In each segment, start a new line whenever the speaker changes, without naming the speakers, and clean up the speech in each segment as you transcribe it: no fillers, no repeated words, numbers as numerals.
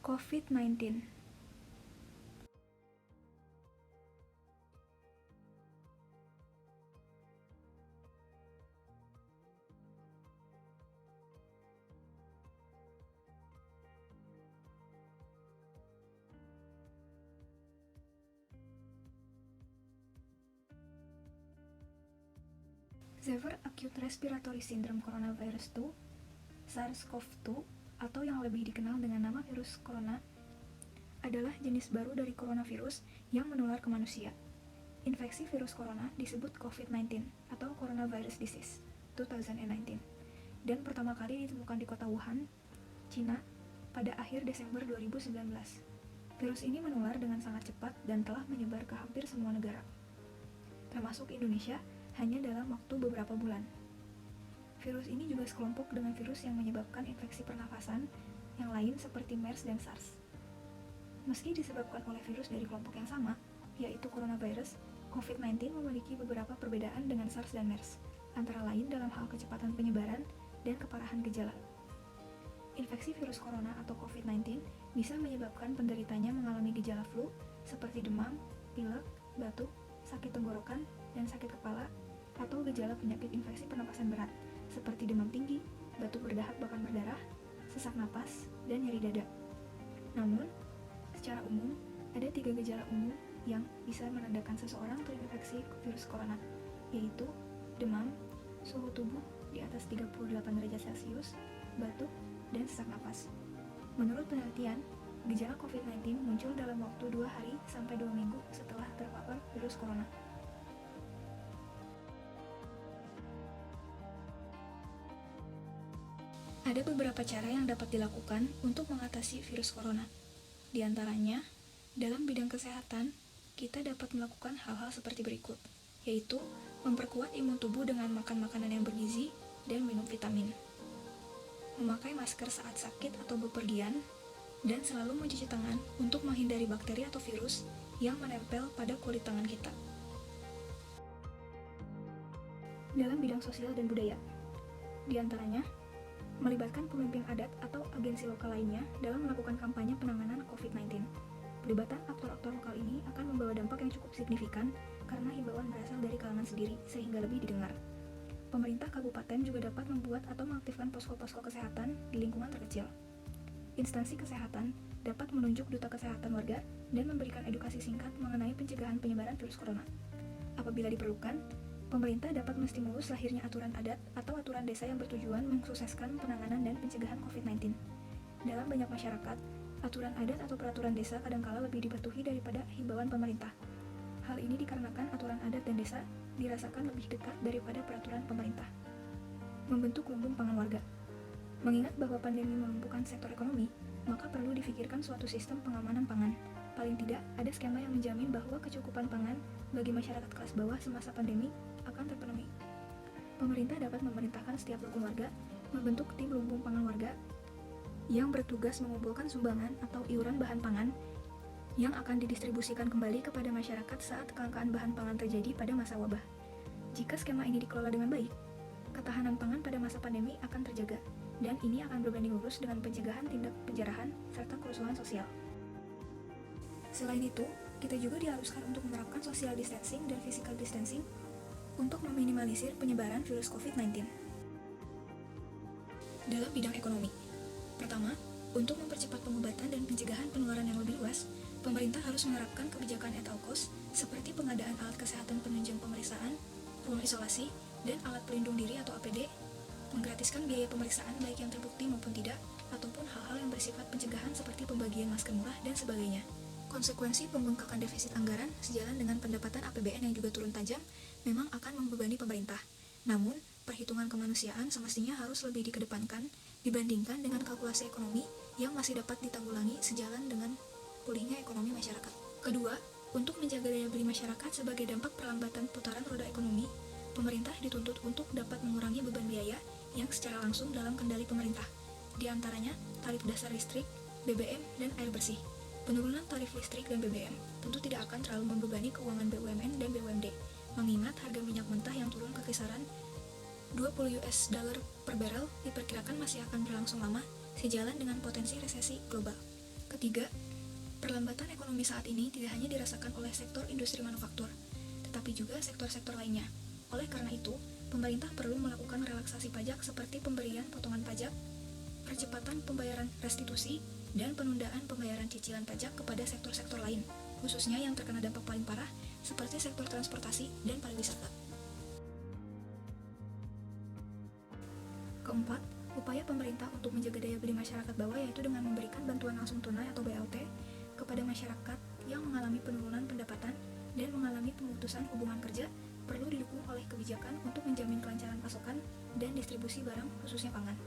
COVID-19. Severe Acute Respiratory Syndrome Coronavirus 2, SARS-CoV-2, atau yang lebih dikenal dengan nama virus corona, adalah jenis baru dari coronavirus yang menular ke manusia. Infeksi virus corona disebut COVID-19 atau Coronavirus Disease 2019 dan pertama kali ditemukan di kota Wuhan, Cina pada akhir Desember 2019. Virus ini menular dengan sangat cepat dan telah menyebar ke hampir semua negara, termasuk Indonesia, hanya dalam waktu beberapa bulan. Virus ini juga sekelompok dengan virus yang menyebabkan infeksi pernafasan yang lain seperti MERS dan SARS. Meski disebabkan oleh virus dari kelompok yang sama, yaitu coronavirus, COVID-19 memiliki beberapa perbedaan dengan SARS dan MERS, antara lain dalam hal kecepatan penyebaran dan keparahan gejala. Infeksi virus corona atau COVID-19 bisa menyebabkan penderitanya mengalami gejala flu seperti demam, pilek, batuk, sakit tenggorokan, dan sakit kepala, atau gejala penyakit infeksi pernapasan berat seperti demam tinggi, batuk berdahak bahkan berdarah, sesak napas, dan nyeri dada. Namun, secara umum, ada 3 gejala umum yang bisa menandakan seseorang terinfeksi virus corona, yaitu demam, suhu tubuh di atas 38 derajat Celcius, batuk, dan sesak napas. Menurut penelitian, gejala COVID-19 muncul dalam waktu 2 hari sampai 2 minggu setelah terpapar virus corona. Ada beberapa cara yang dapat dilakukan untuk mengatasi virus corona. Di antaranya, dalam bidang kesehatan, kita dapat melakukan hal-hal seperti berikut, yaitu memperkuat imun tubuh dengan makan makanan yang bergizi dan minum vitamin, memakai masker saat sakit atau bepergian, dan selalu mencuci tangan untuk menghindari bakteri atau virus yang menempel pada kulit tangan kita. Dalam bidang sosial dan budaya, di antaranya, melibatkan pemimpin adat atau agensi lokal lainnya dalam melakukan kampanye penanganan COVID-19. Pelibatan aktor-aktor lokal ini akan membawa dampak yang cukup signifikan karena himbauan berasal dari kalangan sendiri sehingga lebih didengar. Pemerintah kabupaten juga dapat membuat atau mengaktifkan posko-posko kesehatan di lingkungan terkecil. Instansi kesehatan dapat menunjuk duta kesehatan warga dan memberikan edukasi singkat mengenai pencegahan penyebaran virus corona. Apabila diperlukan, pemerintah dapat menstimulus lahirnya aturan adat atau aturan desa yang bertujuan mensukseskan penanganan dan pencegahan COVID-19. Dalam banyak masyarakat, aturan adat atau peraturan desa kadangkala lebih dipatuhi daripada himbauan pemerintah. Hal ini dikarenakan aturan adat dan desa dirasakan lebih dekat daripada peraturan pemerintah. Membentuk lumbung pangan warga. Mengingat bahwa pandemi melumpuhkan sektor ekonomi, maka perlu difikirkan suatu sistem pengamanan pangan. Paling tidak, ada skema yang menjamin bahwa kecukupan pangan bagi masyarakat kelas bawah semasa pandemi akan terpenuhi. Pemerintah dapat memerintahkan setiap rukun warga membentuk tim lumbung pangan warga yang bertugas mengumpulkan sumbangan atau iuran bahan pangan yang akan didistribusikan kembali kepada masyarakat saat kelangkaan bahan pangan terjadi pada masa wabah. Jika skema ini dikelola dengan baik, ketahanan pangan pada masa pandemi akan terjaga, dan ini akan berbanding lurus dengan pencegahan tindak penjarahan serta kerusuhan sosial. Selain itu, kita juga diharuskan untuk menerapkan social distancing dan physical distancing untuk meminimalisir penyebaran virus COVID-19. Dalam bidang ekonomi, pertama, untuk mempercepat pengobatan dan pencegahan penularan yang lebih luas, pemerintah harus menerapkan kebijakan at all cost seperti pengadaan alat kesehatan penunjang pemeriksaan, ruang isolasi, dan alat pelindung diri atau APD, menggratiskan biaya pemeriksaan baik yang terbukti maupun tidak, ataupun hal-hal yang bersifat pencegahan seperti pembagian masker murah dan sebagainya. Konsekuensi pembengkakan defisit anggaran sejalan dengan pendapatan APBN yang juga turun tajam memang akan membebani pemerintah. Namun, perhitungan kemanusiaan semestinya harus lebih dikedepankan dibandingkan dengan kalkulasi ekonomi yang masih dapat ditanggulangi sejalan dengan pulihnya ekonomi masyarakat. Kedua, untuk menjaga daya beli masyarakat sebagai dampak perlambatan putaran roda ekonomi, pemerintah dituntut untuk dapat mengurangi beban biaya yang secara langsung dalam kendali pemerintah, di antaranya tarif dasar listrik, BBM, dan air bersih. Penurunan tarif listrik dan BBM tentu tidak akan terlalu membebani keuangan BUMN dan BUMD, mengingat harga minyak mentah yang turun ke kisaran $20 per barel diperkirakan masih akan berlangsung lama sejalan dengan potensi resesi global. Ketiga, perlambatan ekonomi saat ini tidak hanya dirasakan oleh sektor industri manufaktur, tetapi juga sektor-sektor lainnya. Oleh karena itu, pemerintah perlu melakukan relaksasi pajak seperti pemberian potongan pajak, percepatan pembayaran restitusi, dan penundaan pembayaran cicilan pajak kepada sektor-sektor lain, khususnya yang terkena dampak paling parah seperti sektor transportasi dan pariwisata. Keempat, upaya pemerintah untuk menjaga daya beli masyarakat bawah yaitu dengan memberikan bantuan langsung tunai atau BLT kepada masyarakat yang mengalami penurunan pendapatan dan mengalami pemutusan hubungan kerja perlu didukung oleh kebijakan untuk menjamin kelancaran pasokan dan distribusi barang khususnya pangan.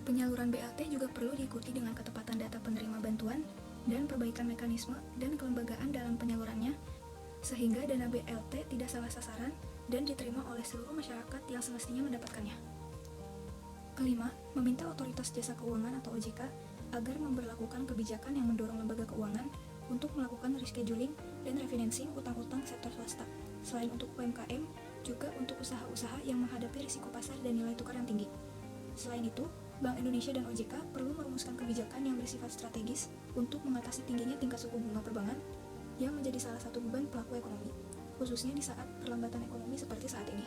Penyaluran BLT juga perlu diikuti dengan ketepatan data penerima bantuan dan perbaikan mekanisme dan kelembagaan dalam penyalurannya sehingga dana BLT tidak salah sasaran dan diterima oleh seluruh masyarakat yang semestinya mendapatkannya. Kelima, meminta Otoritas Jasa Keuangan atau OJK agar memberlakukan kebijakan yang mendorong lembaga keuangan untuk melakukan rescheduling dan refinancing utang-utang sektor swasta. Selain untuk UMKM, juga untuk usaha-usaha yang menghadapi risiko pasar dan nilai tukar yang tinggi. Selain itu, Bank Indonesia dan OJK perlu merumuskan kebijakan yang bersifat strategis untuk mengatasi tingginya tingkat suku bunga perbankan yang menjadi salah satu beban pelaku ekonomi, khususnya di saat perlambatan ekonomi seperti saat ini.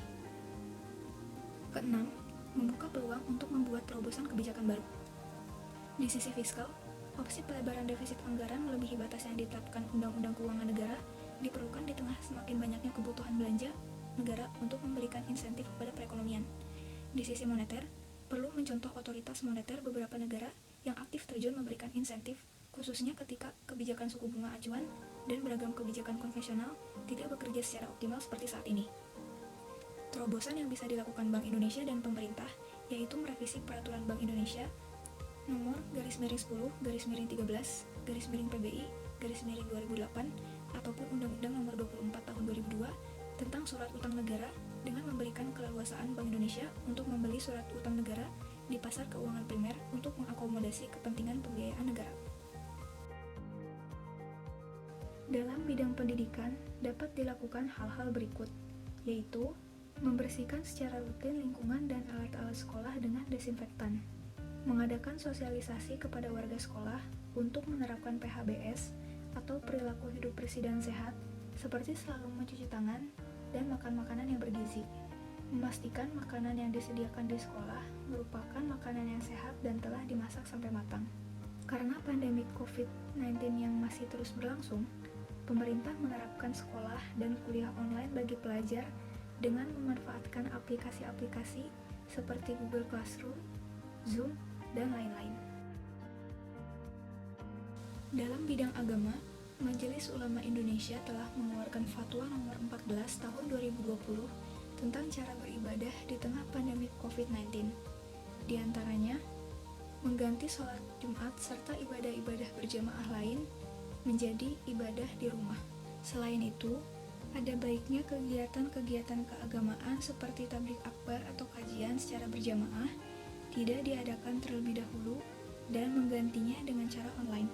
Keenam, membuka peluang untuk membuat terobosan kebijakan baru. Di sisi fiskal, opsi pelebaran defisit anggaran melebihi batas yang ditetapkan Undang-Undang Keuangan Negara diperlukan di tengah semakin banyaknya kebutuhan belanja negara untuk memberikan insentif kepada perekonomian. Di sisi moneter, perlu mencontoh otoritas moneter beberapa negara yang aktif terjun memberikan insentif, khususnya ketika kebijakan suku bunga acuan dan beragam kebijakan konvensional tidak bekerja secara optimal seperti saat ini. Terobosan yang bisa dilakukan Bank Indonesia dan pemerintah yaitu merevisi Peraturan Bank Indonesia nomor _10-13-PBI-2008 ataupun Undang-Undang nomor 24 tahun 2002 tentang surat utang negara dengan memberikan keleluasaan Bank Indonesia untuk membeli surat utang negara di pasar keuangan primer untuk mengakomodasi kepentingan pembiayaan negara. Dalam bidang pendidikan dapat dilakukan hal-hal berikut, yaitu membersihkan secara rutin lingkungan dan alat-alat sekolah dengan desinfektan, mengadakan sosialisasi kepada warga sekolah untuk menerapkan PHBS atau perilaku hidup bersih dan sehat, seperti selalu mencuci tangan dan makan makanan yang bergizi, memastikan makanan yang disediakan di sekolah merupakan makanan yang sehat dan telah dimasak sampai matang. Karena pandemi COVID-19 yang masih terus berlangsung, pemerintah menerapkan sekolah dan kuliah online bagi pelajar dengan memanfaatkan aplikasi-aplikasi seperti Google Classroom, Zoom, dan lain-lain. Dalam bidang agama, Majelis Ulama Indonesia telah mengeluarkan Fatwa nomor 14 tahun 2020 tentang cara beribadah di tengah pandemi COVID-19. Di antaranya, mengganti sholat Jumat serta ibadah-ibadah berjamaah lain menjadi ibadah di rumah. Selain itu, ada baiknya kegiatan-kegiatan keagamaan seperti tabligh akbar atau kajian secara berjamaah tidak diadakan terlebih dahulu dan menggantinya dengan cara online.